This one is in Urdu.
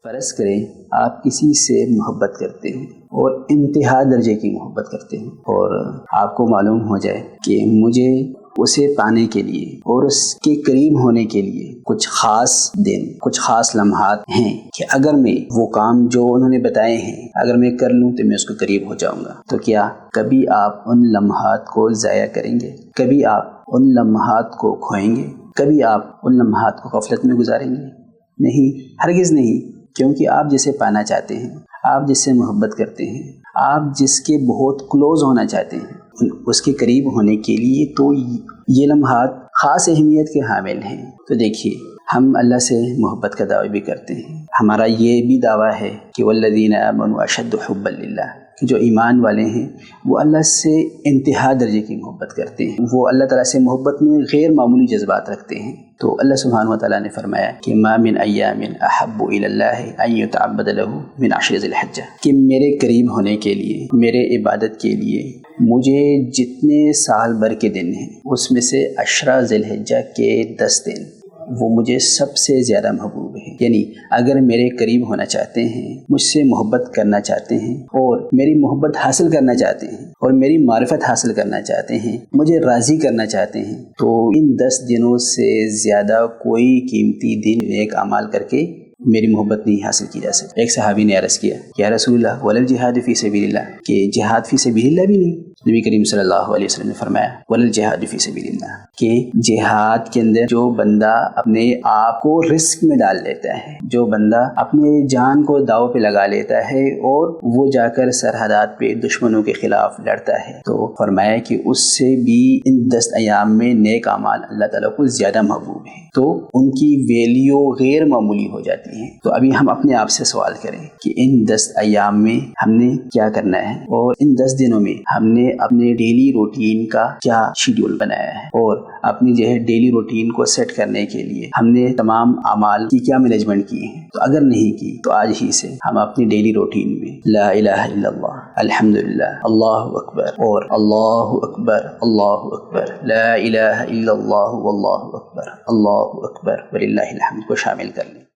فرض کریں آپ کسی سے محبت کرتے ہیں اور انتہا درجے کی محبت کرتے ہیں، اور آپ کو معلوم ہو جائے کہ مجھے اسے پانے کے لیے اور اس کے قریب ہونے کے لیے کچھ خاص دن، کچھ خاص لمحات ہیں کہ اگر میں وہ کام جو انہوں نے بتائے ہیں اگر میں کر لوں تو میں اس کو قریب ہو جاؤں گا، تو کیا کبھی آپ ان لمحات کو ضائع کریں گے؟ کبھی آپ ان لمحات کو کھوئیں گے؟ کبھی آپ ان لمحات کو غفلت میں گزاریں گے؟ نہیں، ہرگز نہیں، کیونکہ آپ جسے پانا چاہتے ہیں، آپ جس سے محبت کرتے ہیں، آپ جس کے بہت کلوز ہونا چاہتے ہیں، اس کے قریب ہونے کے لیے تو یہ لمحات خاص اہمیت کے حامل ہیں۔ تو دیکھیے، ہم اللہ سے محبت کا دعویٰ بھی کرتے ہیں، ہمارا یہ بھی دعویٰ ہے کہ والذین آمنوا اشد حبا للہ، کہ جو ایمان والے ہیں وہ اللہ سے انتہا درجے کی محبت کرتے ہیں، وہ اللہ تعالیٰ سے محبت میں غیر معمولی جذبات رکھتے ہیں۔ تو اللہ سبحانہ و تعالیٰ نے فرمایا کہ ما من ایام احب الی اللہ ان یتعبد له من عشر ذی الحجہ، کہ میرے قریب ہونے کے لیے، میرے عبادت کے لیے مجھے جتنے سال بھر کے دن ہیں اس میں سے 10 ذی الحجہ کے 10 دن وہ مجھے سب سے زیادہ محبوب ہے۔ یعنی اگر میرے قریب ہونا چاہتے ہیں، مجھ سے محبت کرنا چاہتے ہیں اور میری محبت حاصل کرنا چاہتے ہیں اور میری معرفت حاصل کرنا چاہتے ہیں، مجھے راضی کرنا چاہتے ہیں، تو ان 10 دنوں سے زیادہ کوئی قیمتی دن نیک اعمال کر کے میری محبت نہیں حاصل کی جا سکتی۔ ایک صحابی نے عرض کیا، یا رسول اللہ ولا الجہاد فی سبیل اللہ، کہ جہاد فی سبیل اللہ بھی نہیں؟ نبی کریم صلی اللہ علیہ وسلم نے فرمایا ولا الجہاد فی سبیل اللہ، کہ جہاد کے اندر جو بندہ اپنے آپ کو رسک میں ڈال لیتا ہے، جو بندہ اپنے جان کو داؤ پہ لگا لیتا ہے اور وہ جا کر سرحدات پہ دشمنوں کے خلاف لڑتا ہے، تو فرمایا کہ اس سے بھی ان 10 ایام میں نیک اعمال اللہ تعالیٰ کو زیادہ محبوب ہیں، تو ان کی ویلیو غیر معمولی ہو جاتی ہے۔ تو ابھی ہم اپنے آپ سے سوال کریں کہ ان 10 ایام میں ہم نے کیا کرنا ہے، اور ان 10 دنوں میں ہم نے اپنے ڈیلی روٹین کا کیا شیڈول بنایا ہے، اور اپنی جو ہے ڈیلی روٹین کو سیٹ کرنے کے لیے ہم نے تمام اعمال کی کیا مینجمنٹ کی ہے۔ تو اگر نہیں کی تو آج ہی سے ہم اپنی ڈیلی روٹین میں لا الہ الا اللہ، الحمدللہ، اللہ اکبر اور اللہ اکبر، اللہ اکبر، لا الہ الا اللہ واللہ اکبر، اللہ اکبر وللہ الحمد کو شامل کر لیں۔